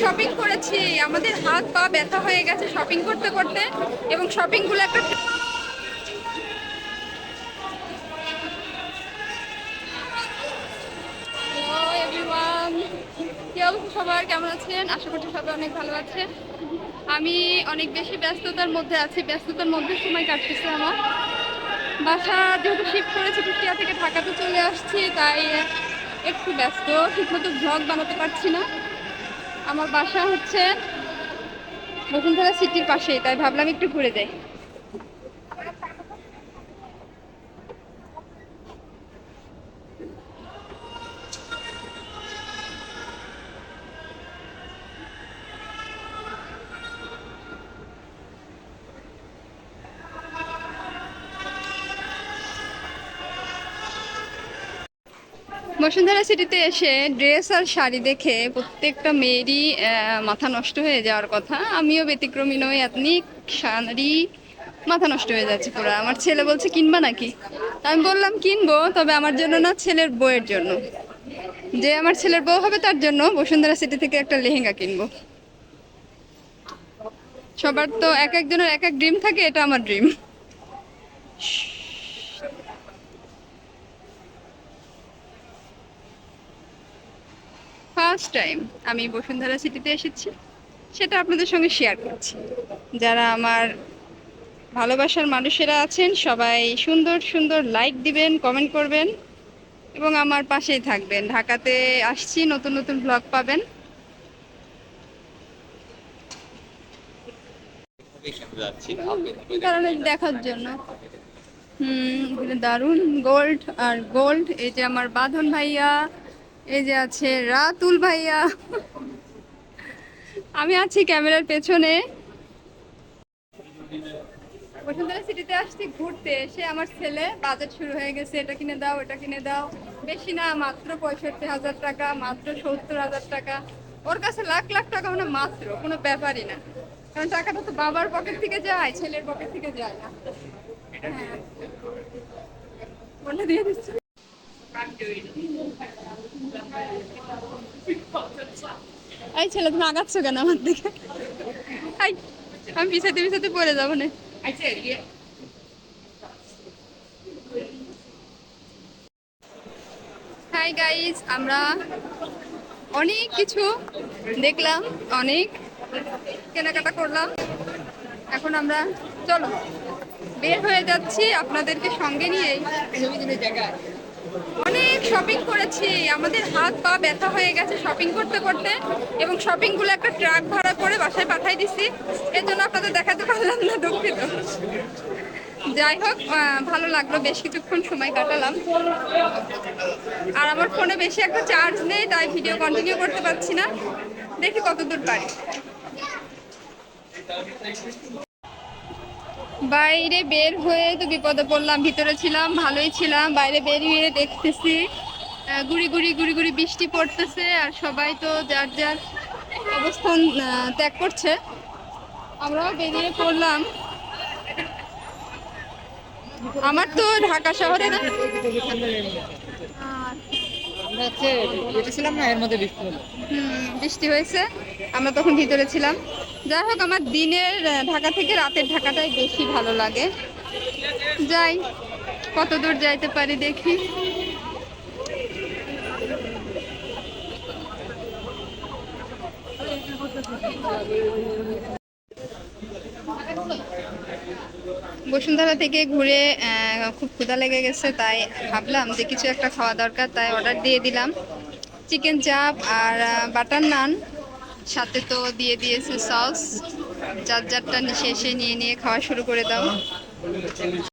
Shopping করেছি, আমাদের হাত পা ব্যথা হয়ে গেছে শপিং করতে করতে, এবং শপিং গুলো একটা হ্যালো এভরিওয়ান, কি অবস্থা সবার, কেমন আছেন? আশা করছি সবাই অনেক ভালো আছে। আমি অনেক বেশি ব্যস্ততার মধ্যে আছি, ব্যস্ততার মধ্যে সময় কাটতেছে আমার। বাসা যেহেতু শিফট করেছি কুষ্টিয়া থেকে ঢাকাতে চলে আসছি, তাই একটু ব্যস্ত, ঠিকমতো ব্লগ বানাতে পারছি না। আমার বাসা হচ্ছে বসুন্ধরা সিটির পাশেই, তাই ভাবলাম একটু ঘুরে যাই। বসুন্ধরা সিটিতে এসে ড্রেস আর শাড়ি দেখে প্রত্যেকটা মেয়েরই মাথা নষ্ট হয়ে যাওয়ার কথা, আমিও ব্যতিক্রমী নই। এতনিক শাড়ি মাথা নষ্ট হয়ে যাচ্ছে পুরো। আমার ছেলে বলছে কিনবা নাকি, আমি বললাম কিনবো, তবে আমার জন্য না, ছেলের বউয়ের জন্য। যে আমার ছেলের বউ হবে তার জন্য বসুন্ধরা সিটি থেকে একটা লেহেঙ্গা কিনবো। সবার তো এক একজনের এক এক ড্রিম থাকে, এটা আমার ড্রিম। ফার্স্ট টাইম আমি বসুন্ধরা সিটিতে এসেছি, সেটা আপনাদের সঙ্গে শেয়ার করছি। যারা আমার ভালোবাসার মানুষেরা আছেন সবাই সুন্দর সুন্দর লাইক দিবেন, কমেন্ট করবেন এবং আমার পাশেই থাকবেন। ঢাকাতে আসছি, নতুন নতুন ব্লগ পাবেন। কারণ দেখার জন্য এখানে দারুণ গোল্ড আর গোল্ড। এই যে আমার বাঁধন ভাইয়া, এই যে আছে রাতুল ভাইয়া, আমি আছি ক্যামেরার পেছনে। বসুন্ধরা সিটিতে আসছি ঘুরতে, এসে আমার ছেলে বাজেট শুরু হয়ে গেছে, এটা কিনে দাও এটা কিনে দাও। বেশি না, মাত্র 65,000 টাকা, মাত্র 70,000 টাকা। ওর কাছে লাখ লাখ টাকা মানে মাত্র কোনো ব্যাপারই না, কারণ টাকাটা তো বাবার পকেট থেকে যায়, ছেলের পকেট থেকে যায় না। হ্যাঁ, মনে দিয়ে দিচ্ছি। এই ছেলে, তুমি আগাচ্ছ কেন আমার দিকে? এই, আমি পিছাতে পিছাতে পড়ে যাবো না। হাই গাইজ, আমরা অনেক কিছু দেখলাম, অনেক কেনাকাটা করলাম। এখন আমরা চলো বের হয়ে যাচ্ছি আপনাদেরকে সঙ্গে নিয়েই। অনেক শপিং করেছি, আমাদের হাত পা ব্যথা হয়ে গেছে শপিং করতে করতে, এবং শপিং গুলো একটা ট্রাক ভাড়া করে বাসায় পাঠাই দিছি। এর জন্য আপনাদের দেখাতে পারলাম না, দুঃখিত। যাই হোক, ভালো লাগলো, বেশ কিছুক্ষণ সময় কাটালাম। আর আমার ফোনে বেশি একটা চার্জ নেই, তাই ভিডিও কন্টিনিউ করতে পারছি না, দেখি কতদূর পারি। বাইরে বের হয়ে তো বিপদে পড়লাম, ভিতরে ছিলাম ভালোই ছিলাম, বাইরে বেরিয়ে দেখতেছি গুড়ি গুড়ি গুড়ি গুড়ি বৃষ্টি পড়তেছে, আর সবাই তো যার যার অবস্থান ত্যাগ করছে। আমরাও বেরিয়ে পড়লাম। আমার তো ঢাকা শহরে না, বৃষ্টি হয়েছে, আমরা তখন ভিতরে ছিলাম। যাই হোক, আমার দিনের ঢাকা থেকে রাতের ঢাকাটাই বেশি ভালো লাগে। যাই, কত দূর যাইতে পারি দেখি। বসুন্ধরা থেকে ঘুরে খুব ক্ষুধা লেগে গেছে, তাই ভাবলাম যে কিছু একটা খাওয়া দরকার, তাই অর্ডার দিয়ে দিলাম চিকেন চাপ আর বাটার নান, সাথে তো দিয়ে দিয়েছে সস। যার যারটা শেষে নিয়ে নিয়ে খাওয়া শুরু করে দাও।